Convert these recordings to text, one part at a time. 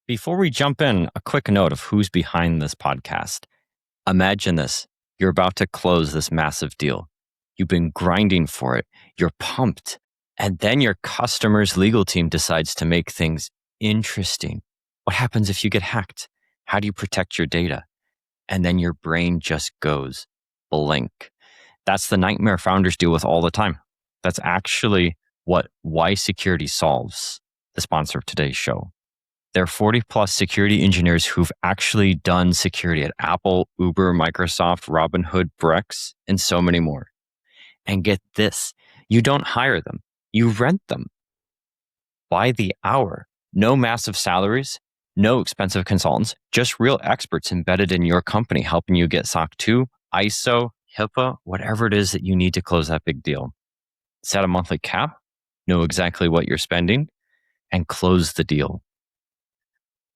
Before we jump in, a quick note of who's behind this podcast. Imagine this. You're about to close this massive deal. You've been grinding for it. You're pumped. And then your customer's legal team decides to make things interesting. What happens if you get hacked? How do you protect your data? And then your brain just goes blank. That's the nightmare founders deal with all the time. That's actually what YSecurity solves, the sponsor of today's show. There are 40 plus security engineers who've actually done security at Apple, Uber, Microsoft, Robinhood, Brex, and so many more. And get this, you don't hire them, you rent them by the hour. No massive salaries, no expensive consultants, just real experts embedded in your company helping you get SOC 2, ISO, HIPAA, whatever it is that you need to close that big deal. Set a monthly cap, know exactly what you're spending, and close the deal.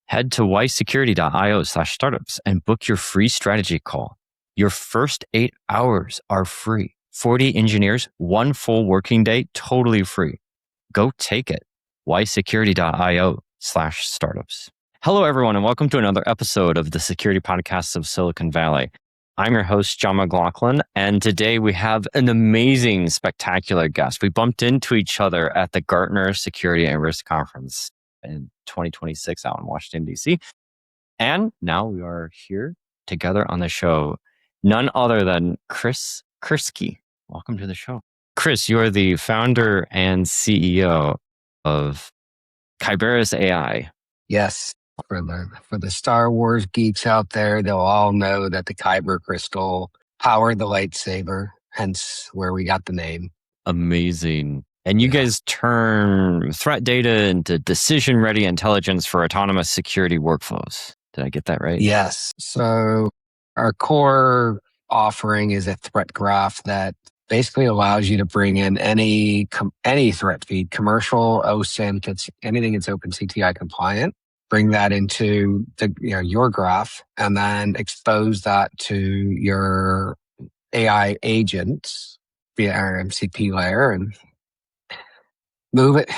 Head to ysecurity.io/startups and book your free strategy call. Your first 8 hours are free. 40 engineers, 1 full working day, totally free. Go take it. ysecurity.io/startups. Hello, everyone, and welcome to another episode of the Security Podcasts of Silicon Valley. I'm your host, John McLaughlin, and today we have an amazing, spectacular guest. We bumped into each other at the Gartner Security and Risk Conference in 2026 out in Washington, D.C. And now we are here together on the show. None other than Chris Kirschke. Welcome to the show. Chris, you are the founder and CEO of Kyberis AI. Yes. For the Star Wars geeks out there, they'll all know that the Kyber crystal powered the lightsaber, hence where we got the name. Amazing. And you guys turn threat data into decision-ready intelligence for autonomous security workflows. Did I get that right? Yes. So our core offering is a threat graph that basically allows you to bring in any threat feed, commercial, OSINT, anything that's OpenCTI-compliant. Bring that into your graph, and then expose that to your AI agents via our MCP layer, and move it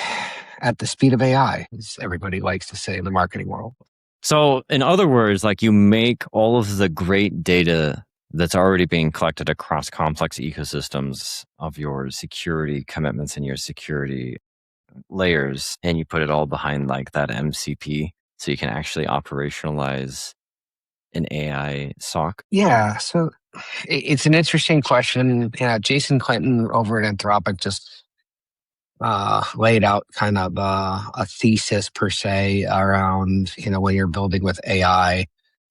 at the speed of AI, as everybody likes to say in the marketing world. So in other words, like you make all of the great data that's already being collected across complex ecosystems of your security commitments and your security layers, and you put it all behind like that MCP so you can actually operationalize an AI SOC? Yeah, so it's an interesting question. Jason Clinton over at Anthropic just laid out kind of a thesis per se around, when you're building with AI.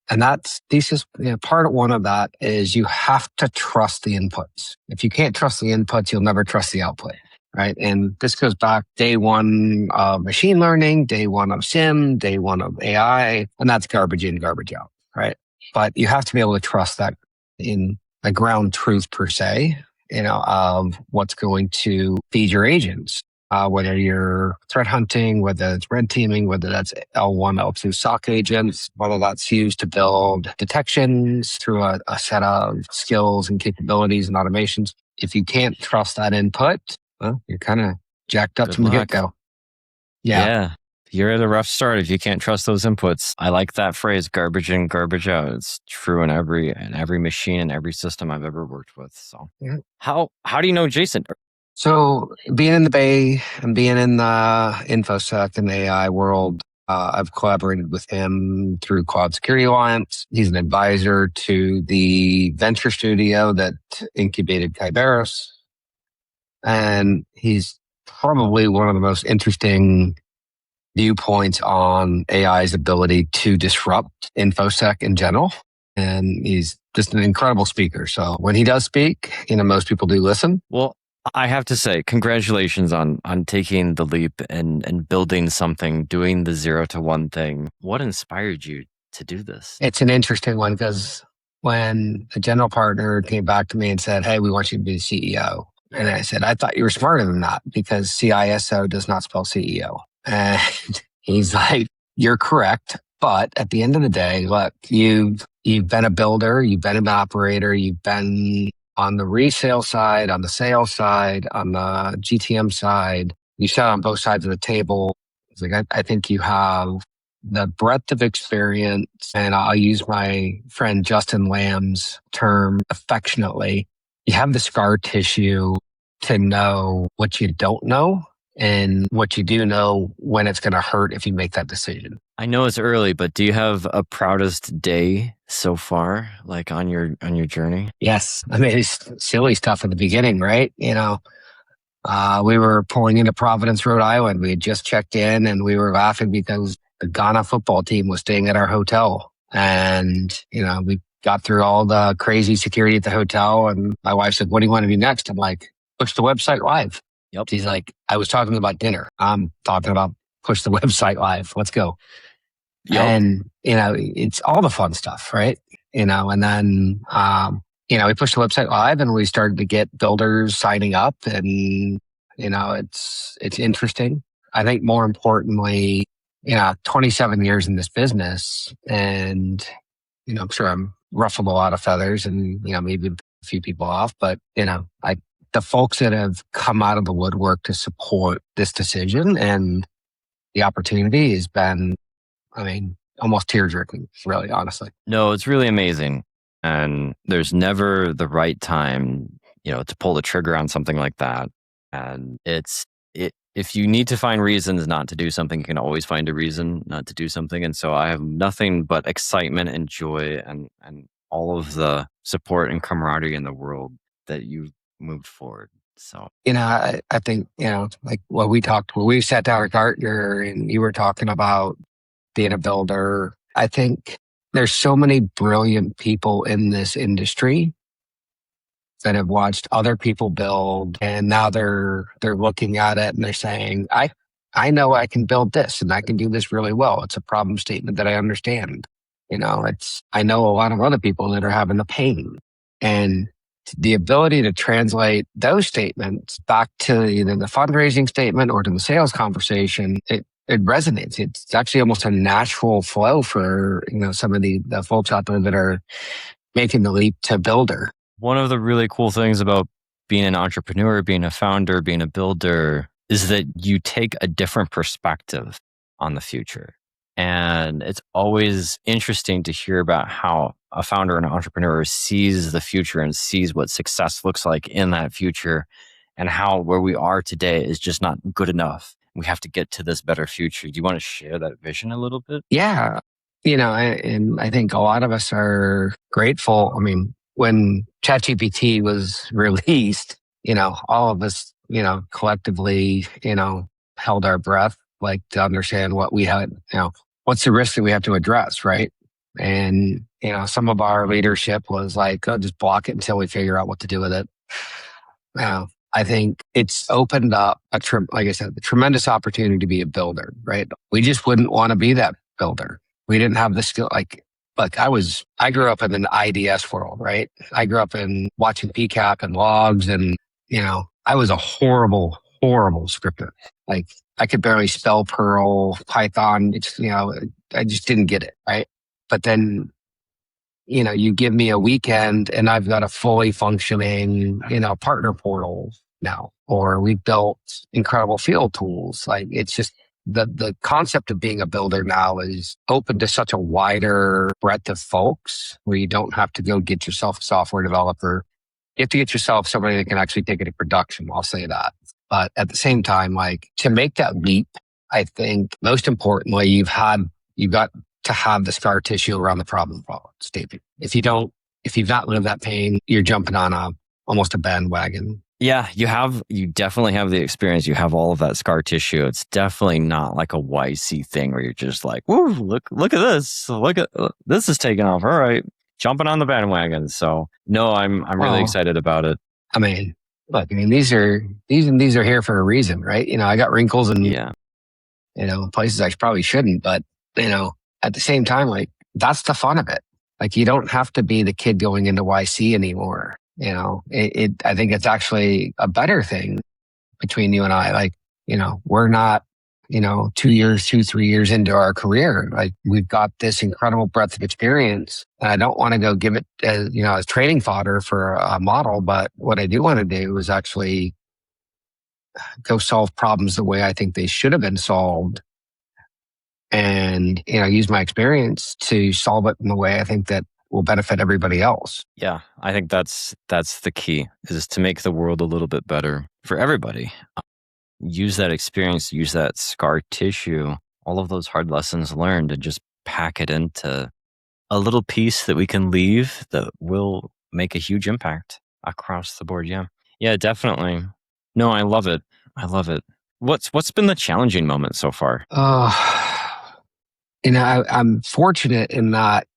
And that thesis, part of one of that is you have to trust the inputs. If you can't trust the inputs, you'll never trust the output, right? And this goes back day one of machine learning, day one of SIEM, day one of AI, and that's garbage in, garbage out, right? But you have to be able to trust that in the ground truth per se, of what's going to feed your agents. Whether you're threat hunting, whether it's red teaming, whether that's L1, L2 SOC agents, whether that's used to build detections through a set of skills and capabilities and automations. If you can't trust that input, well, you're kind of jacked up Good from the luck. get-go. Yeah. You're at a rough start if you can't trust those inputs. I like that phrase, garbage in, garbage out. It's true in every machine and every system I've ever worked with. So how do you know Jason? So being in the Bay and being in the InfoSec and the AI world, I've collaborated with him through Cloud Security Alliance. He's an advisor to the venture studio that incubated Kyberis. And he's probably one of the most interesting viewpoints on AI's ability to disrupt InfoSec in general. And he's just an incredible speaker. So when he does speak, most people do listen. Well, I have to say, congratulations on taking the leap and building something, doing the 0 to 1 thing. What inspired you to do this? It's an interesting one because when a general partner came back to me and said, "Hey, we want you to be the CEO." And I said, "I thought you were smarter than that because CISO does not spell CEO." And he's like, "You're correct. But at the end of the day, look, you've been a builder, you've been an operator, you've been on the resale side, on the sales side, on the GTM side. You sat on both sides of the table. It's like, I think you have the breadth of experience, and I'll use my friend Justin Lamb's term affectionately, you have the scar tissue to know what you don't know and what you do know when it's going to hurt if you make that decision. I know it's early, but do you have a proudest day so far, like on your journey? Yes. I mean, it's silly stuff at the beginning, right? We were pulling into Providence, Rhode Island. We had just checked in and we were laughing because the Ghana football team was staying at our hotel. And, we got through all the crazy security at the hotel. And my wife said, "What do you want to do next?" I'm like, "Push the website live." Yep. She's like, "I was talking about dinner. I'm talking about push the website live. Let's go." Yep. And, it's all the fun stuff, right? And then, we pushed the website live and we started to get builders signing up and, it's interesting. I think more importantly, 27 years in this business and, I'm sure I'm ruffled a lot of feathers and, maybe a few people off, but, the folks that have come out of the woodwork to support this decision and the opportunity has been, almost tear-jerking, really, honestly. No, it's really amazing. And there's never the right time, to pull the trigger on something like that. And if you need to find reasons not to do something, you can always find a reason not to do something. And so I have nothing but excitement and joy and all of the support and camaraderie in the world that you've moved forward. So, I think, like when we sat down at Gartner and you were talking about being a builder, I think there's so many brilliant people in this industry that have watched other people build and now they're looking at it and they're saying, I know I can build this and I can do this really well. It's a problem statement that I understand. I know a lot of other people that are having the pain, and the ability to translate those statements back to either the fundraising statement or to the sales conversation, it resonates. It's actually almost a natural flow for, some of the folks out there that are making the leap to builder. One of the really cool things about being an entrepreneur, being a founder, being a builder is that you take a different perspective on the future. And it's always interesting to hear about how a founder and entrepreneur sees the future and sees what success looks like in that future and how where we are today is just not good enough. We have to get to this better future. Do you want to share that vision a little bit? Yeah. And I think a lot of us are grateful. When ChatGPT was released, all of us, collectively, held our breath, like to understand what we had, what's the risk that we have to address, right? And, some of our leadership was like, "Oh, just block it until we figure out what to do with it." I think it's opened up like I said, the tremendous opportunity to be a builder, right? We just wouldn't want to be that builder. We didn't have the skill. Like I grew up in an IDS world, right? I grew up in watching PCAP and logs and, I was a horrible scripter. Like I could barely spell Perl, Python. It's, I just didn't get it, right? But then, you give me a weekend and I've got a fully functioning, partner portal now, or we've built incredible field tools. Like it's just the concept of being a builder now is open to such a wider breadth of folks where you don't have to go get yourself a software developer. You have to get yourself somebody that can actually take it to production. I'll say that. But at the same time, like to make that leap, I think most importantly, you've got to have the scar tissue around the problem statement. If you've not lived that pain, you're jumping on almost a bandwagon. Yeah, you definitely have the experience. You have all of that scar tissue. It's definitely not like a YC thing where you're just like, "Woo, look at this. This is taking off. All right, jumping on the bandwagon." So no, I'm really excited about it. Look, these are here for a reason, right? I got wrinkles and places I probably shouldn't, but at the same time, like that's the fun of it. Like you don't have to be the kid going into YC anymore. I think it's actually a better thing between you and I. Like, we're not, 3 years into our career. Like we've got this incredible breadth of experience and I don't want to go give it as training fodder for a model. But what I do want to do is actually go solve problems the way I think they should have been solved and, use my experience to solve it in a way I think that will benefit everybody else. Yeah, I think that's the key, is to make the world a little bit better for everybody. Use that experience, use that scar tissue, all of those hard lessons learned, and just pack it into a little piece that we can leave that will make a huge impact across the board. Yeah. Yeah, definitely. No, I love it. I love it. What's been the challenging moment so far? I'm fortunate in that,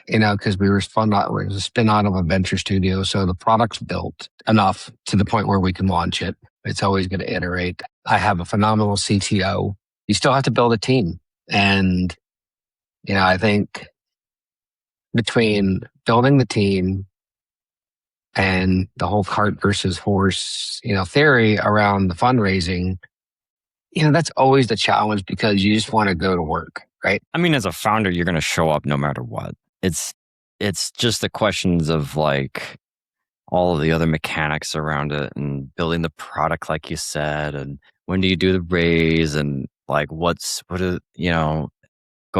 because we were it was a spin out of a venture studio. So the product's built enough to the point where we can launch it. It's always going to iterate. I have a phenomenal CTO. You still have to build a team. And, I think between building the team and the whole cart versus horse, theory around the fundraising, that's always the challenge because you just want to go to work, right? I mean, as a founder, you're going to show up no matter what. It's just the questions of like all of the other mechanics around it and building the product, like you said, and when do you do the raise, and like go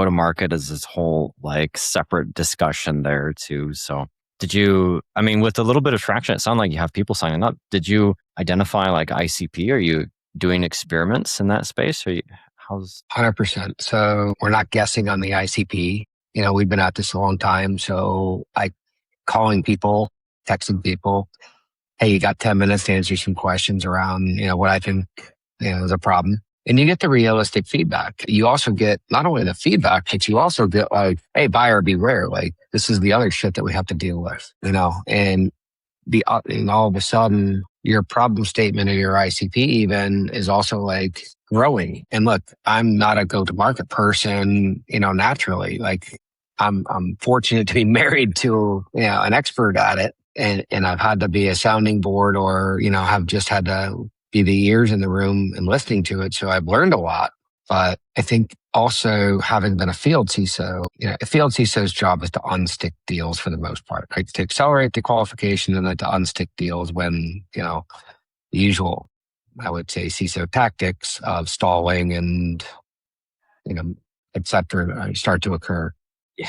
to market is this whole like separate discussion there too. So with a little bit of traction, it sounded like you have people signing up. Did you identify like ICP? Are you doing experiments in that space? 100%. So we're not guessing on the ICP. We've been at this a long time. So calling people, texting people, hey, you got 10 minutes to answer some questions around, what I think, is a problem. And you get the realistic feedback. You also get not only the feedback, but you also get like, hey, buyer beware. Like, this is the other shit that we have to deal with, and all of a sudden your problem statement or your ICP even is also like growing. And look, I'm not a go-to-market person, naturally. Like I'm fortunate to be married to, an expert at it. And I've had to be a sounding board or, have just had to be the ears in the room and listening to it. So I've learned a lot. But I think also having been a field CISO, a field CISO's job is to unstick deals for the most part, right? To accelerate the qualification and then to unstick deals when, the usual, I would say, CISO tactics of stalling and, et cetera, start to occur.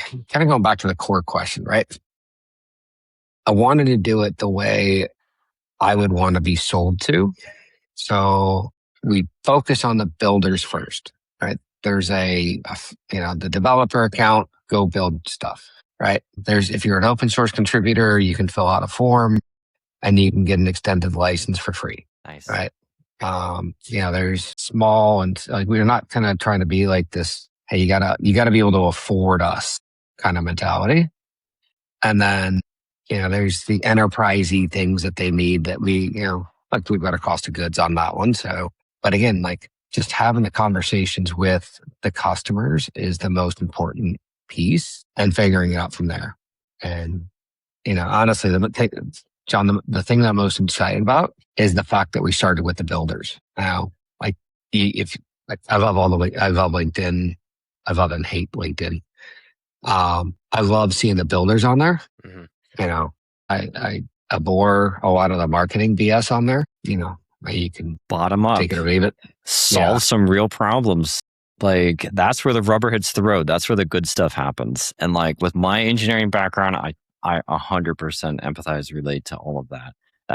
Kind of going back to the core question, right? I wanted to do it the way I would want to be sold to. So we focus on the builders first, right? There's the developer account, go build stuff, right? If you're an open source contributor, you can fill out a form and you can get an extended license for free. Nice. Right. There's small and like, we're not kind of trying to be like this, hey, you gotta be able to afford us kind of mentality. And then, there's the enterprisey things that they need that we, like we've got a cost of goods on that one. So, but again, like just having the conversations with the customers is the most important piece and figuring it out from there. And, honestly, John, the thing that I'm most excited about is the fact that we started with the builders. Now, like I love LinkedIn. I love and hate LinkedIn. I love seeing the builders on there. Mm-hmm. I abhor a lot of the marketing BS on there. You can bottom up, take it or leave it, solve some real problems. Like that's where the rubber hits the road. That's where the good stuff happens. And like with my engineering background, I 100% empathize, relate to all of that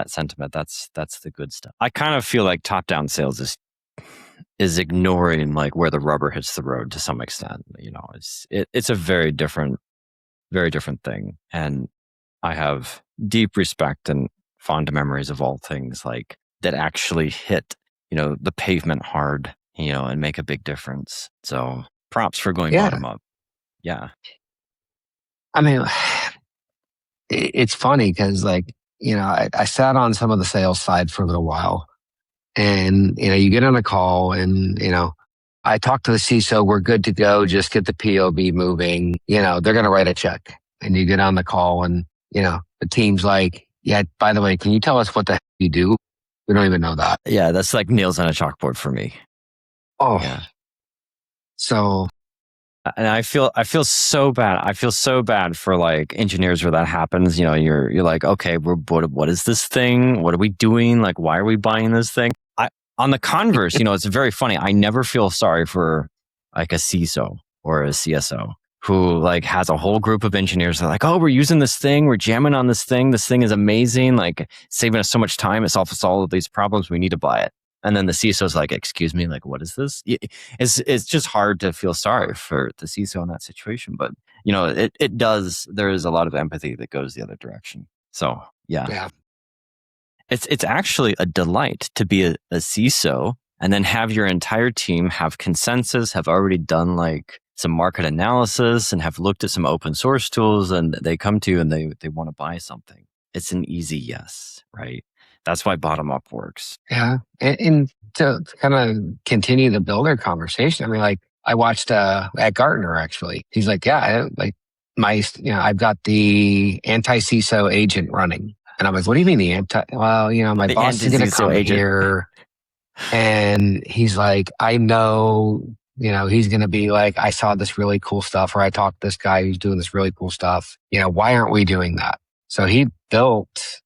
sentiment. That's the good stuff. I kind of feel like top-down sales is ignoring like where the rubber hits the road to some extent. It's a very different thing. And I have deep respect and fond memories of all things like that actually hit, the pavement hard, and make a big difference. So props for going bottom up. Yeah. I mean, it's funny because like, I sat on some of the sales side for a little while and, you get on a call and, I talked to the CISO, we're good to go. Just get the POB moving. They're going to write a check and you get on the call and, the team's like, yeah, by the way, can you tell us what the heck you do? We don't even know that. Yeah. That's like nails on a chalkboard for me. Oh, yeah. So. And I feel so bad. I feel so bad for like engineers where that happens. You're like, okay, what is this thing? What are we doing? Like, why are we buying this thing? On the converse, it's very funny. I never feel sorry for like a CISO or a CSO who like has a whole group of engineers that are like, oh, we're using this thing, we're jamming on this thing is amazing, like saving us so much time, it solves us all of these problems, we need to buy it. And then the CISO is like, excuse me, like, what is this? It's just hard to feel sorry for the CISO in that situation. But, there is a lot of empathy that goes the other direction. So, yeah. It's actually a delight to be a CISO and then have your entire team have consensus, have already done like some market analysis and have looked at some open source tools, and they come to you and they want to buy something. It's an easy yes, right? That's why bottom up works. Yeah. And to kind of continue the builder conversation, I mean, like I watched at Gartner, actually. He's like, yeah, like I've got the anti-CISO agent running. And I was, what do you mean the well, my The boss is going to come agent here. And he's like, I know, he's going to be like, I saw this really cool stuff, or I talked to this guy who's doing this really cool stuff. Why aren't we doing that? So he built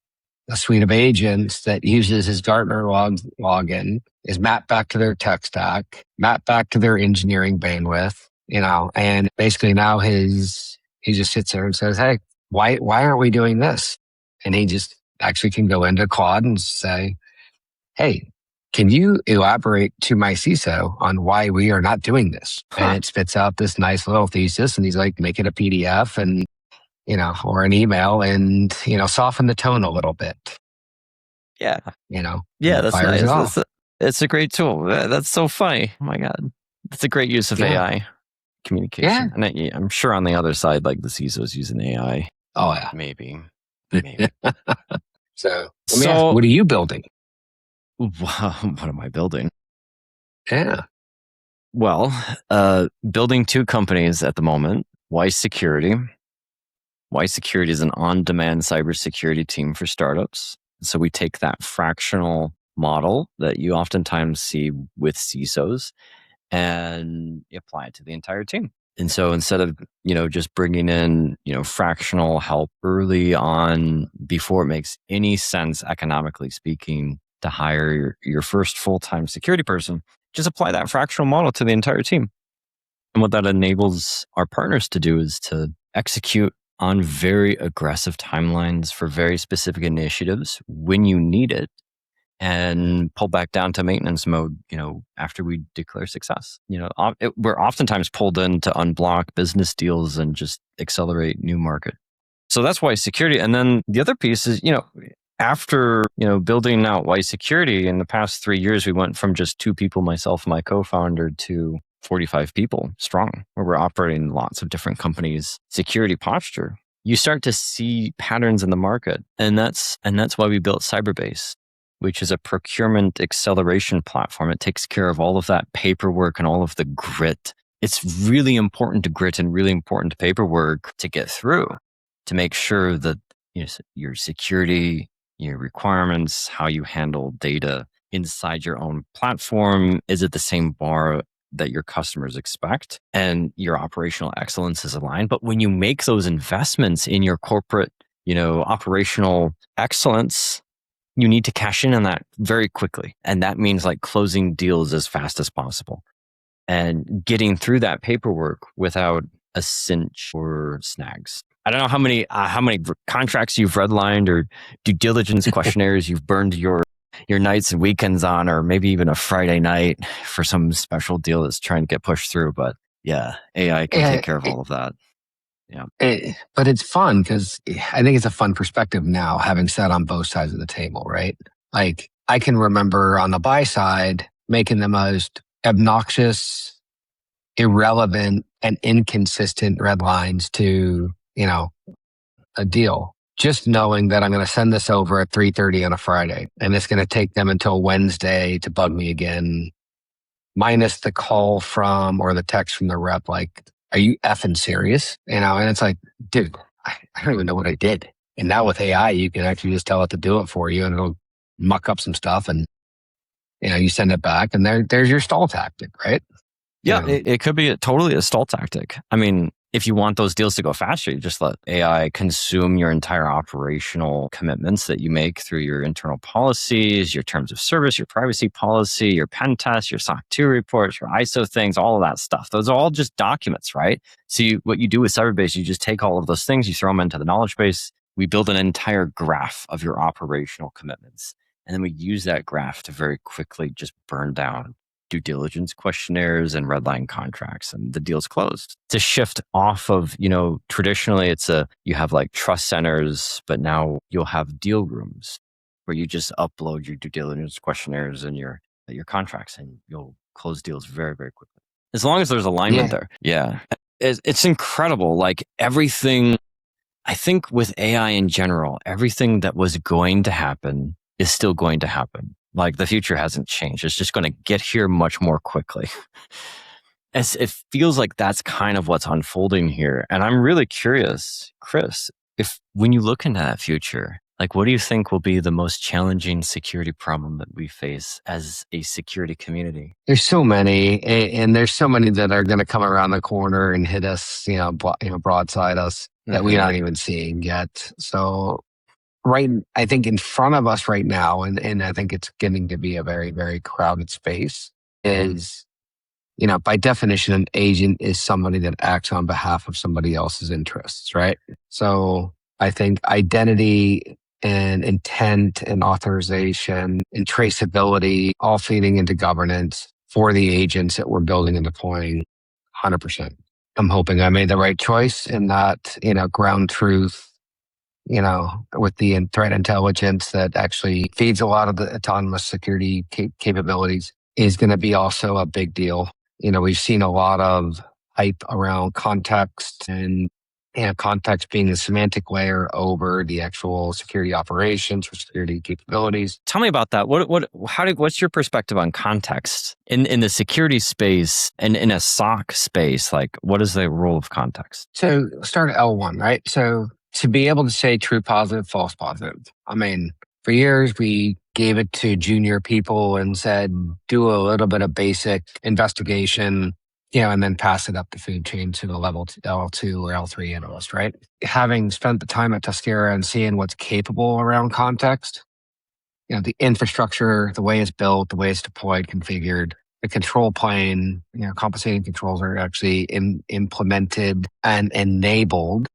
a suite of agents that uses his Gartner login, is mapped back to their tech stack, mapped back to their engineering bandwidth, and basically now he just sits there and says, hey, why aren't we doing this? And he just actually can go into Claude and say, hey, can you elaborate to my CISO on why we are not doing this? And it spits out this nice little thesis, and he's like, make it a PDF and, or an email, and, soften the tone a little bit. Yeah. Yeah, that's nice. It's a great tool. That's so funny. Oh my God. That's a great use of AI communication. Yeah. And I'm sure on the other side, like the CISO's using AI. Oh, yeah. Maybe. So let me ask, what are you building? What am I building? Yeah. Well, building two companies at the moment. YSecurity. YSecurity is an on-demand cybersecurity team for startups. So we take that fractional model that you oftentimes see with CISOs and apply it to the entire team. And so instead of, just bringing in, fractional help early on before it makes any sense economically speaking to hire your first full-time security person, just apply that fractional model to the entire team. And what that enables our partners to do is to execute on very aggressive timelines for very specific initiatives when you need it, and pull back down to maintenance mode, after we declare success. We're oftentimes pulled in to unblock business deals and just accelerate new market. So that's YSecurity. And then the other piece is, after, building out YSecurity in the past 3 years, we went from just 2 people, myself and my co-founder, to 45 people strong, where we're operating lots of different companies' security posture. You start to see patterns in the market. And that's why we built Cyberbase, which is a procurement acceleration platform. It takes care of all of that paperwork and all of the grit. It's really important to grit and really important to paperwork to get through, to make sure that your security, your requirements, how you handle data inside your own platform is at the same bar that your customers expect, and your operational excellence is aligned. But when you make those investments in your corporate, operational excellence, you need to cash in on that very quickly. And that means like closing deals as fast as possible and getting through that paperwork without a cinch or snags. I don't know how many contracts you've redlined or due diligence questionnaires you've burned your nights and weekends on, or maybe even a Friday night for some special deal that's trying to get pushed through. But yeah, AI can take care of all of that. Yeah. But it's fun because I think it's a fun perspective now, having sat on both sides of the table, right? Like I can remember on the buy side making the most obnoxious, irrelevant, and inconsistent red lines to, a deal. Just knowing that I'm going to send this over at 3:30 on a Friday, and it's going to take them until Wednesday to bug me again, minus the call from or the text from the rep, like, are you effing serious? And it's like, dude, I don't even know what I did. And now with AI, you can actually just tell it to do it for you, and it'll muck up some stuff, and you send it back, and there's your stall tactic, right? Yeah, it could be totally a stall tactic. I mean, if you want those deals to go faster, you just let AI consume your entire operational commitments that you make through your internal policies, your terms of service, your privacy policy, your pen test, your SOC 2 reports, your ISO things, all of that stuff. Those are all just documents, right? So what you do with Cyberbase, you just take all of those things, you throw them into the knowledge base. We build an entire graph of your operational commitments. And then we use that graph to very quickly just burn down due diligence questionnaires and redline contracts, and the deal's closed. It's a shift off of, traditionally you have like trust centers, but now you'll have deal rooms where you just upload your due diligence questionnaires and your contracts, and you'll close deals very, very quickly. As long as there's alignment there. Yeah. It's incredible. Like everything, I think with AI in general, everything that was going to happen is still going to happen. Like the future hasn't changed. It's just going to get here much more quickly. It feels like that's kind of what's unfolding here. And I'm really curious, Chris, if when you look into that future, like what do you think will be the most challenging security problem that we face as a security community? There's so many, and there's so many that are going to come around the corner and hit us, broadside us that we're not even seeing yet. So I think in front of us right now, and I think it's getting to be a very, very crowded space, is, by definition, an agent is somebody that acts on behalf of somebody else's interests, right? So I think identity and intent and authorization and traceability all feeding into governance for the agents that we're building and deploying 100%. I'm hoping I made the right choice in that, ground truth, with the threat intelligence that actually feeds a lot of the autonomous security capabilities is going to be also a big deal. We've seen a lot of hype around context and context being the semantic layer over the actual security operations or security capabilities. Tell me about that. What's your perspective on context in the security space and in a SOC space? Like, what is the role of context? So start at L1, right? So to be able to say true positive, false positive. I mean, for years, we gave it to junior people and said, do a little bit of basic investigation, and then pass it up the food chain to the level L2 or L3 analyst, right? Having spent the time at Tuskera and seeing what's capable around context, the infrastructure, the way it's built, the way it's deployed, configured, the control plane, compensating controls are actually implemented and enabled,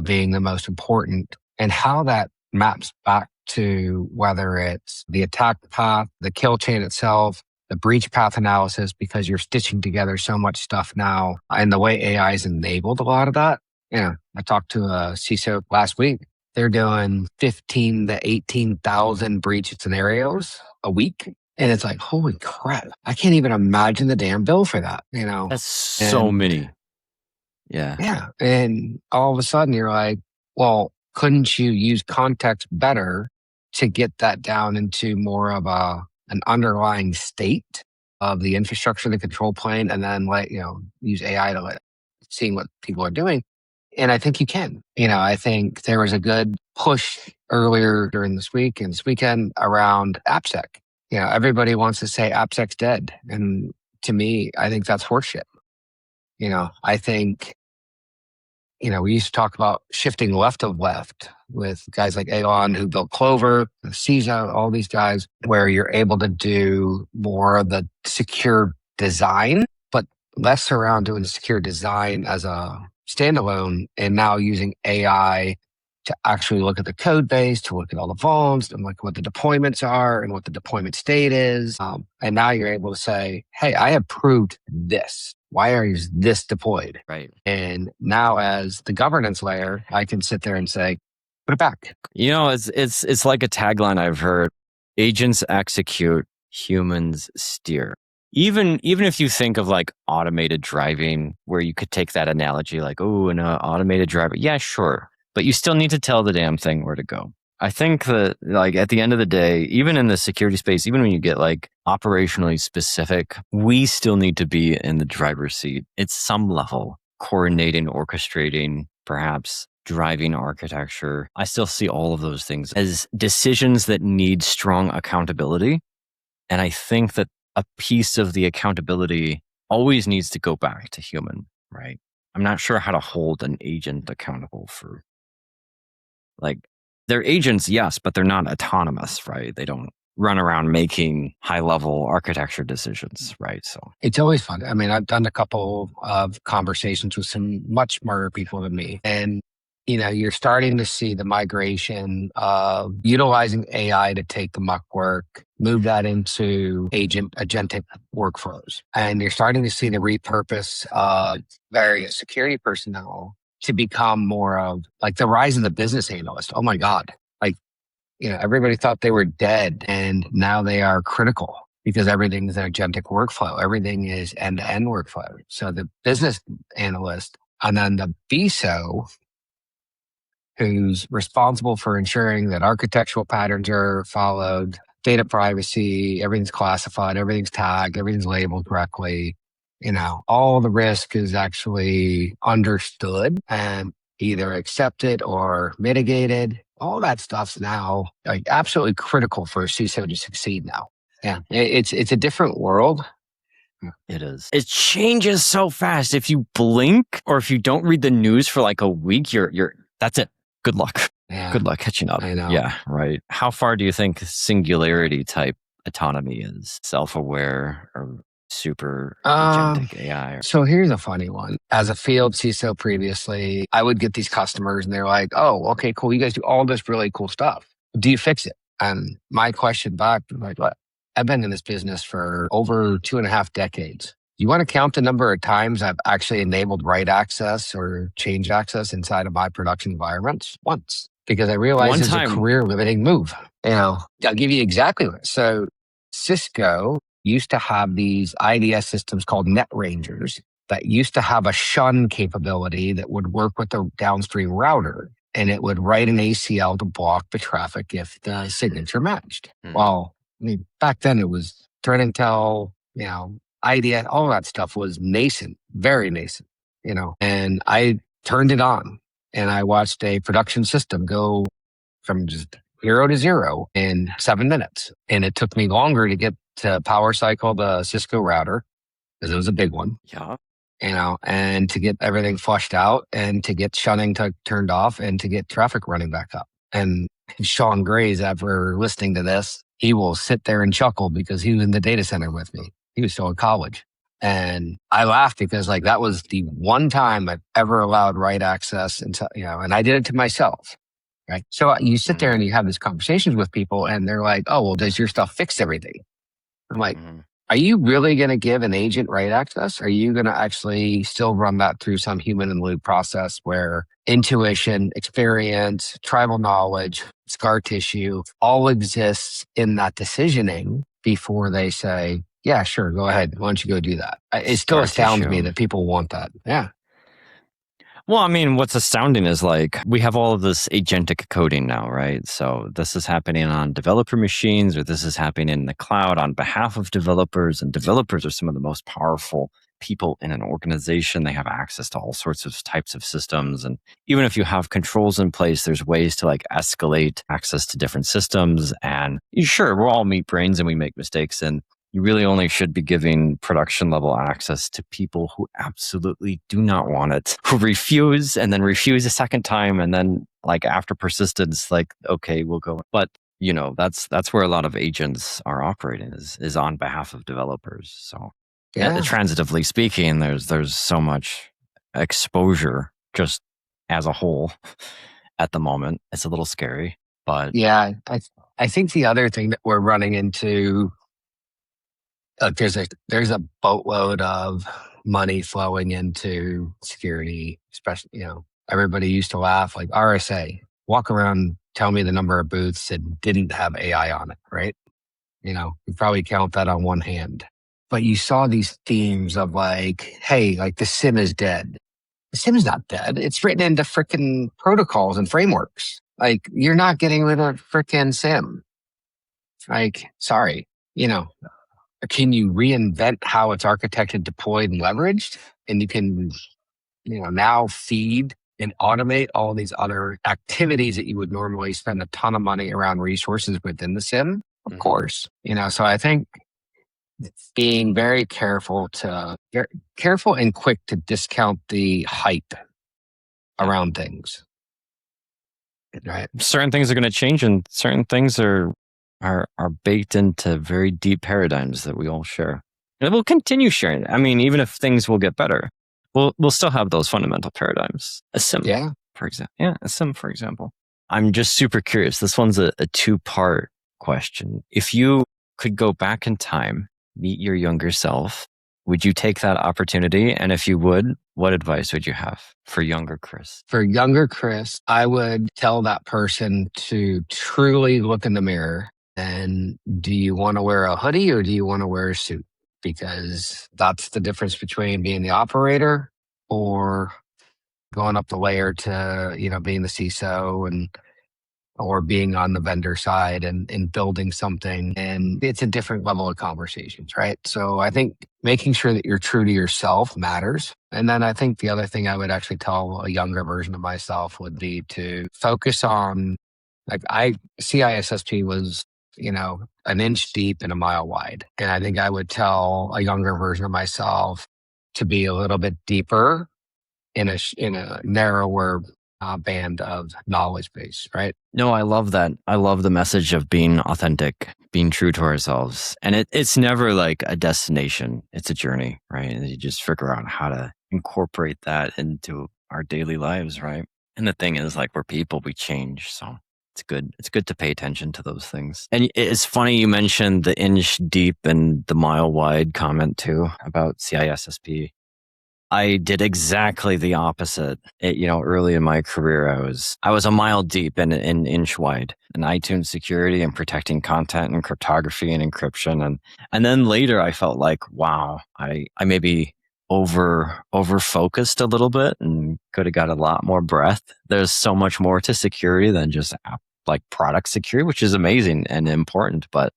being the most important, and how that maps back to whether it's the attack path, the kill chain itself, the breach path analysis, because you're stitching together so much stuff now. And the way AI has enabled a lot of that. I talked to a CISO last week. They're doing 15 to 18,000 breach scenarios a week. And it's like, holy crap, I can't even imagine the damn bill for that, That's so many. Yeah. Yeah. And all of a sudden you're like, well, couldn't you use context better to get that down into more of an underlying state of the infrastructure, the control plane, and then use AI to seeing what people are doing? And I think you can. I think there was a good push earlier during this week and this weekend around AppSec. Everybody wants to say AppSec's dead. And to me, I think that's horseshit. I think, we used to talk about shifting left of left with guys like Elon who built Clover, the CISO, all these guys, where you're able to do more of the secure design, but less around doing the secure design as a standalone and now using AI to actually look at the code base, to look at all the vulns and look what the deployments are and what the deployment state is. And now you're able to say, hey, I approved this. Why is this deployed? Right. And now as the governance layer, I can sit there and say, put it back. It's like a tagline I've heard: agents execute, humans steer. Even if you think of like automated driving, where you could take that analogy, like, oh, an automated driver. Yeah, sure. But you still need to tell the damn thing where to go. I think that like at the end of the day, even in the security space, even when you get like operationally specific, we still need to be in the driver's seat at some level, coordinating, orchestrating, perhaps driving architecture. I still see all of those things as decisions that need strong accountability. And I think that a piece of the accountability always needs to go back to human, right? I'm not sure how to hold an agent accountable for, like, they're agents, yes, but they're not autonomous, right? They don't run around making high level architecture decisions, right? So It's always fun. I mean, I've done a couple of conversations with some much smarter people than me. And, you're starting to see the migration of utilizing AI to take the muck work, move that into agentic workflows. And you're starting to see the repurpose of various security personnel to become more of like the rise of the business analyst. Oh my God. Like, everybody thought they were dead and now they are critical because everything is an agentic workflow. Everything is end-to-end workflow. So the business analyst and then the BISO, who's responsible for ensuring that architectural patterns are followed, data privacy, everything's classified, everything's tagged, everything's labeled correctly. All the risk is actually understood and either accepted or mitigated. All that stuff's now like absolutely critical for a CISO to succeed now. Yeah, it's a different world. it is. It changes so fast. If you blink or if you don't read the news for like a week, you're that's it. Good luck. Yeah, Good luck catching up. I know. Yeah, right. How far do you think singularity type autonomy is? Self-aware or super agentic AI? So here's a funny one. As a field CISO previously, I would get these customers and they're like, oh, okay, cool. You guys do all this really cool stuff. Do you fix it? And my question back was like, what? I've been in this business for over 2.5 decades. You want to count the number of times I've actually enabled write access or change access inside of my production environments? Once. Because I realized it's a career limiting move. I'll give you exactly what. So Cisco used to have these IDS systems called NetRangers that used to have a shun capability that would work with the downstream router. And it would write an ACL to block the traffic if the signature matched. Well, I mean, back then it was threat intel, IDS, all that stuff was nascent, very nascent, and I turned it on and I watched a production system go from just 0 to 0 in 7 minutes. And it took me longer to get to power cycle the Cisco router because it was a big one. Yeah. And to get everything flushed out and to get shunning turned off and to get traffic running back up. And Sean Grays, after listening to this, he will sit there and chuckle because he was in the data center with me. He was still in college. And I laughed because like that was the one time I've ever allowed write access and I did it to myself. Right. So you sit there and you have these conversations with people and they're like, oh, well, does your stuff fix everything? I'm like, are you really going to give an agent write access? Are you going to actually still run that through some human in the loop process where intuition, experience, tribal knowledge, scar tissue all exists in that decisioning before they say, yeah, sure, go ahead. Why don't you go do that? It still astounds me that people want that. Yeah. Well, I mean, what's astounding is like we have all of this agentic coding now, right? So this is happening on developer machines or this is happening in the cloud on behalf of developers. And developers are some of the most powerful people in an organization. They have access to all sorts of types of systems. And even if you have controls in place, there's ways to like escalate access to different systems. And sure, we're all meat brains and we make mistakes. And you really only should be giving production level access to people who absolutely do not want it, who refuse and then refuse a second time. And then like after persistence, like, okay, we'll go. But that's where a lot of agents are operating is on behalf of developers. So transitively speaking, there's so much exposure just as a whole at the moment. It's a little scary, but yeah, I think the other thing that we're running into, there's a boatload of money flowing into security, especially, everybody used to laugh like RSA, walk around, tell me the number of booths that didn't have AI on it, right? You probably count that on one hand. But you saw these themes of like, hey, like the SIM is dead. The SIM is not dead. It's written into freaking protocols and frameworks. Like you're not getting rid of freaking SIM. Like, sorry, can you reinvent how it's architected, deployed, and leveraged? And you can, now feed and automate all these other activities that you would normally spend a ton of money around resources within the SIM. Of course, so I think being very careful and quick to discount the hype around things. Right. Certain things are going to change, and certain things are baked into very deep paradigms that we all share, and we'll continue sharing. I mean, even if things will get better, we'll still have those fundamental paradigms. A SIEM, for example. Yeah, a SIEM, for example. I'm just super curious. This one's a two-part question. If you could go back in time, meet your younger self, would you take that opportunity? And if you would, what advice would you have for younger Chris? For younger Chris, I would tell that person to truly look in the mirror. And do you want to wear a hoodie or do you want to wear a suit? Because that's the difference between being the operator or going up the layer to, being the CISO or being on the vendor side and building something. And it's a different level of conversations, right? So I think making sure that you're true to yourself matters. And then I think the other thing I would actually tell a younger version of myself would be to focus on, CISSP was, an inch deep and a mile wide. And I think I would tell a younger version of myself to be a little bit deeper in a narrower band of knowledge base, right? No, I love that. I love the message of being authentic, being true to ourselves. And it's never like a destination. It's a journey, right? And you just figure out how to incorporate that into our daily lives, right? And the thing is, like, we're people, we change. So it's good. It's good to pay attention to those things. And it's funny you mentioned the inch deep and the mile wide comment too about CISSP. I did exactly the opposite. Early in my career, I was a mile deep and an inch wide in iTunes security and protecting content and cryptography and encryption. And then later I felt like, wow, I maybe over focused a little bit and could have got a lot more breadth. There's so much more to security than just like product security, which is amazing and important. But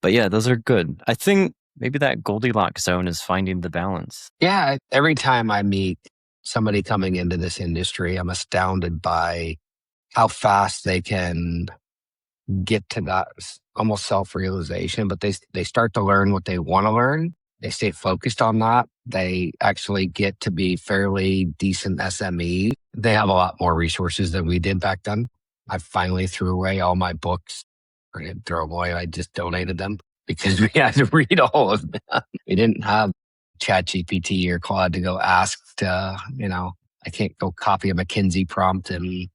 yeah, those are good. I think maybe that Goldilocks zone is finding the balance. Yeah. Every time I meet somebody coming into this industry, I'm astounded by how fast they can get to that almost self-realization, but they start to learn what they want to learn. They stay focused on that. They actually get to be fairly decent SME. They have a lot more resources than we did back then. I finally threw away all my books. I didn't throw them away. I just donated them because we had to read all of them. We didn't have ChatGPT or Claude to go ask to, I can't go copy a McKinsey prompt and,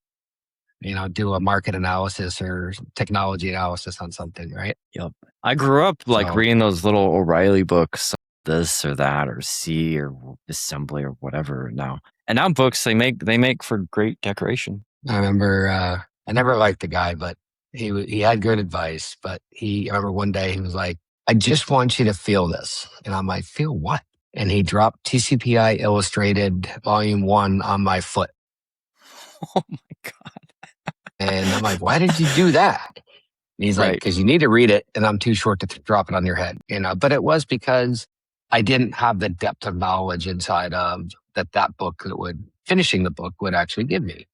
do a market analysis or technology analysis on something, right? Yep. I grew up reading those little O'Reilly books, this or that, or C or assembly or whatever now. And now books, they make for great decoration. I remember, I never liked the guy, but he had good advice. But I remember one day he was like, I just want you to feel this. And I'm like, feel what? And he dropped TCPI Illustrated Volume 1 on my foot. Oh my God. And I'm like, why did you do that? And he's like, because you need to read it and I'm too short to drop it on your head. But it was because I didn't have the depth of knowledge inside of that book finishing the book would actually give me.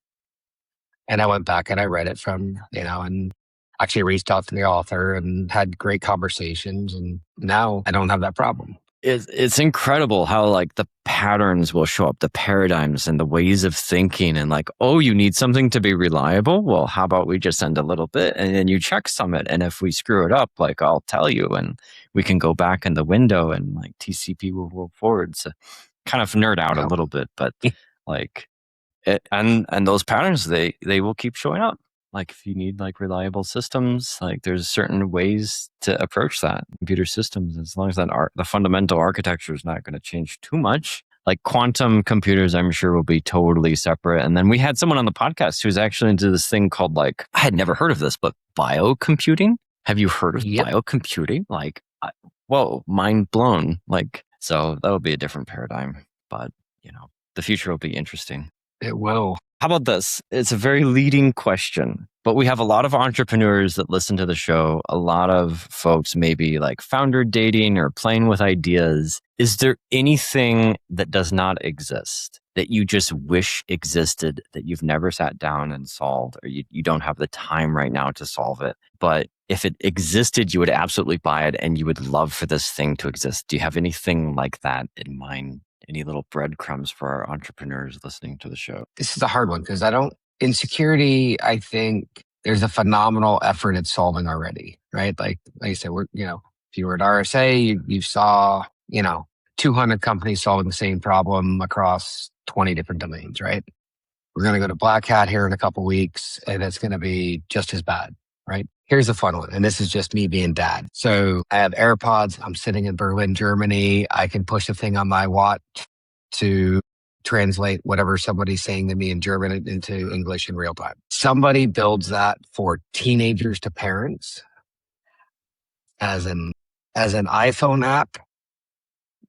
And I went back and I read it from, and actually reached out to the author and had great conversations. And now I don't have that problem. It's incredible how the patterns will show up, the paradigms and the ways of thinking, and oh, you need something to be reliable? Well, how about we just send a little bit and then you checksum it. And if we screw it up, I'll tell you and we can go back in the window and TCP will move forward. So kind of nerd out a little bit, but and those patterns, they will keep showing up. If you need reliable systems, there's certain ways to approach that computer systems, as long as the fundamental architecture is not going to change too much. Quantum computers, I'm sure will be totally separate. And then we had someone on the podcast who's actually into this thing called I had never heard of this, but biocomputing. Have you heard of biocomputing? Whoa, mind blown. So that'll be a different paradigm, but the future will be interesting. It will. How about this? It's a very leading question, but we have a lot of entrepreneurs that listen to the show, a lot of folks maybe like founder dating or playing with ideas. Is there anything that does not exist that you just wish existed that you've never sat down and solved, or you don't have the time right now to solve it? But if it existed, you would absolutely buy it and you would love for this thing to exist. Do you have anything like that in mind? Any little breadcrumbs for our entrepreneurs listening to the show? This is a hard one because in security, I think there's a phenomenal effort at solving already, right? Like I said, if you were at RSA, you saw, 200 companies solving the same problem across 20 different domains, right? We're going to go to Black Hat here in a couple weeks and it's going to be just as bad, right? Here's the fun one. And this is just me being dad. So I have AirPods. I'm sitting in Berlin, Germany. I can push a thing on my watch to translate whatever somebody's saying to me in German into English in real time. Somebody builds that for teenagers to parents as an iPhone app.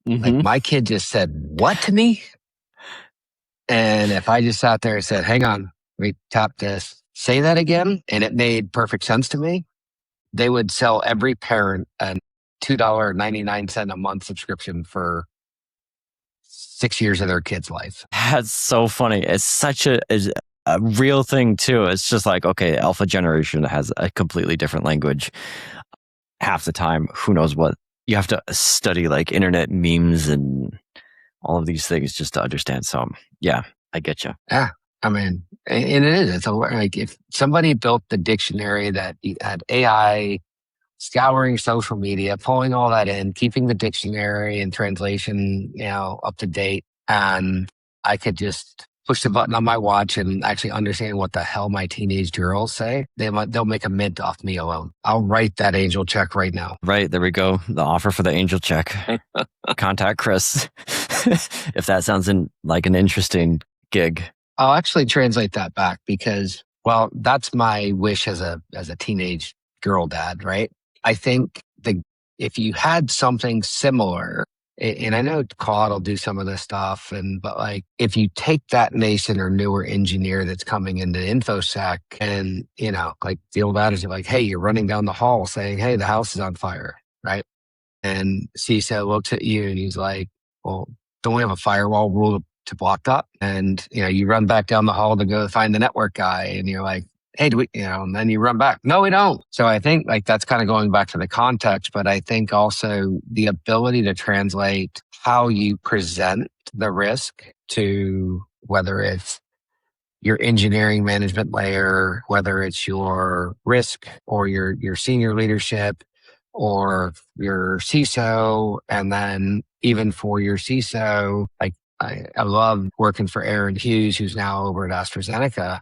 Mm-hmm. Like my kid just said, "What?" to me. And if I just sat there and said, "Hang on, we tap this, say that again," and it made perfect sense to me, they would sell every parent a $2.99 a month subscription for 6 years of their kid's life. That's so funny. It's such a real thing too. It's just like, okay, alpha generation has a completely different language. Half the time, who knows what? You have to study like internet memes and all of these things just to understand. So yeah, I get you. Yeah. I mean, and it is. It's like if somebody built the dictionary that had AI scouring social media, pulling all that in, keeping the dictionary and translation, up to date, and I could just push the button on my watch and actually understand what the hell my teenage girls say, they'll make a mint off me alone. I'll write that angel check right now. Right, there we go. The offer for the angel check. Contact Chris if that sounds like an interesting gig. I'll actually translate that back because, well, that's my wish as a teenage girl dad, right? I think if you had something similar, and I know Claude will do some of this stuff, but like if you take that nascent or newer engineer that's coming into InfoSec and, like the old adage of like, hey, you're running down the hall saying, hey, the house is on fire, right? And CISO looks at you and he's like, well, don't we have a firewall rule to block that? And, you run back down the hall to go find the network guy and you're like, hey, do we, and then you run back. No, we don't. So I think like that's kind of going back to the context, but I think also the ability to translate how you present the risk to whether it's your engineering management layer, whether it's your risk or your senior leadership or your CISO. And then even for your CISO, like I love working for Aaron Hughes, who's now over at AstraZeneca.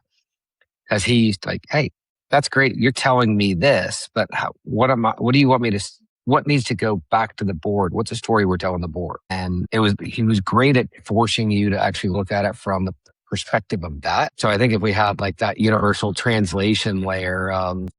As he's like, hey, that's great. You're telling me this, but what do you want me to, what needs to go back to the board? What's the story we're telling the board? And he was great at forcing you to actually look at it from the perspective of that. So I think if we had like that universal translation layer,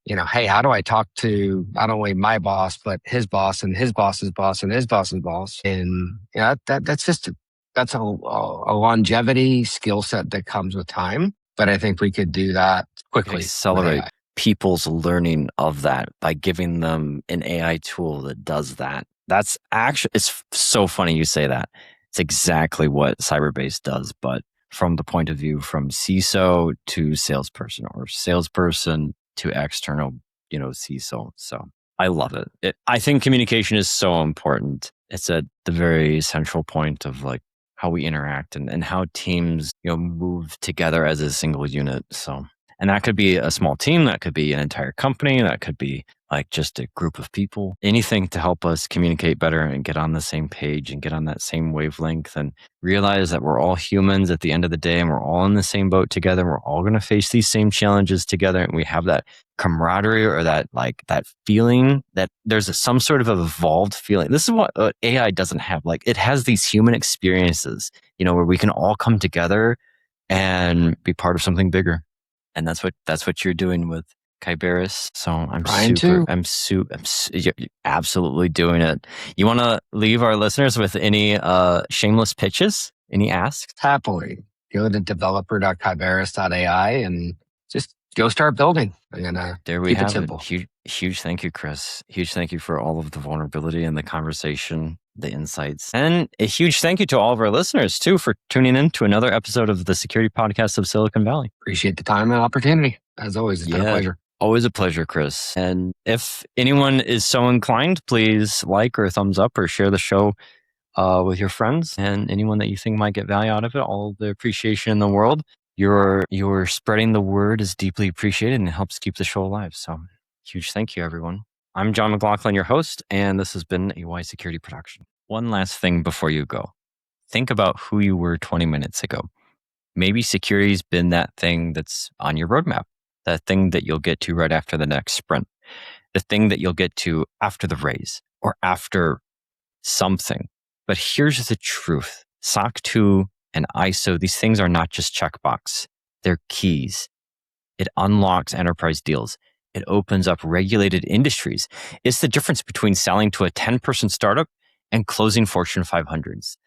hey, how do I talk to not only my boss, but his boss and his boss's boss and his boss's boss? And that's a longevity skill set that comes with time. But I think we could do that quickly. Accelerate people's learning of that by giving them an AI tool that does that. That's actually, it's so funny you say that. It's exactly what Cyberbase does, but from the point of view from CISO to salesperson or salesperson to external, CISO. So I love it. I think communication is so important. It's at the very central point of like how we interact and how teams, move together as a single unit. So, and that could be a small team, that could be an entire company, that could be like just a group of people, anything to help us communicate better and get on the same page and get on that same wavelength and realize that we're all humans at the end of the day and we're all in the same boat together. We're all going to face these same challenges together. And we have that camaraderie or that feeling that there's some sort of evolved feeling. This is what AI doesn't have. Like it has these human experiences, where we can all come together and be part of something bigger. And that's what you're doing with Kyberis. So you're absolutely doing it. You want to leave our listeners with any shameless pitches? Any asks? Happily. go to developer.kyberis.ai and just go start building. And There we keep it have it. simple. Huge thank you, Chris. Huge thank you for all of the vulnerability and the conversation, the insights. And a huge thank you to all of our listeners, too, for tuning in to another episode of the Security Podcast of Silicon Valley. Appreciate the time and opportunity. As always, it's been a pleasure. Always a pleasure, Chris. And if anyone is so inclined, please like or thumbs up or share the show with your friends and anyone that you think might get value out of it. All the appreciation in the world. Your spreading the word is deeply appreciated and it helps keep the show alive. So huge thank you, everyone. I'm John McLaughlin, your host, and this has been a YSecurity production. One last thing before you go. Think about who you were 20 minutes ago. Maybe security's been that thing that's on your roadmap, that thing that you'll get to right after the next sprint, the thing that you'll get to after the raise or after something. But here's the truth. SOC 2 and ISO, these things are not just checkbox. They're keys. It unlocks enterprise deals. It opens up regulated industries. It's the difference between selling to a 10-person startup and closing Fortune 500s.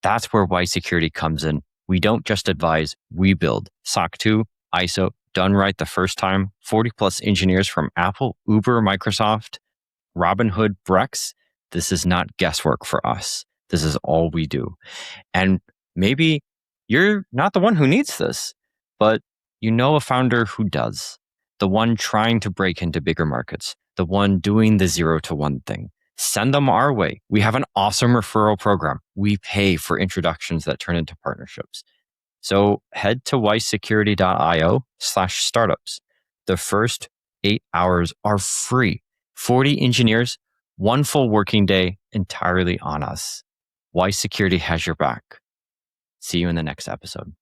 That's where YSecurity comes in. We don't just advise, we build. SOC 2, ISO, done right the first time. 40 plus engineers from Apple, Uber, Microsoft, Robinhood, Brex. This is not guesswork for us. This is all we do. And maybe you're not the one who needs this, but you know a founder who does. The one trying to break into bigger markets, the one doing the 0 to 1 thing. Send them our way. We have an awesome referral program. We pay for introductions that turn into partnerships. So head to ysecurity.io/startups. The first 8 hours are free. 40 engineers, 1 full working day entirely on us. YSecurity has your back. See you in the next episode.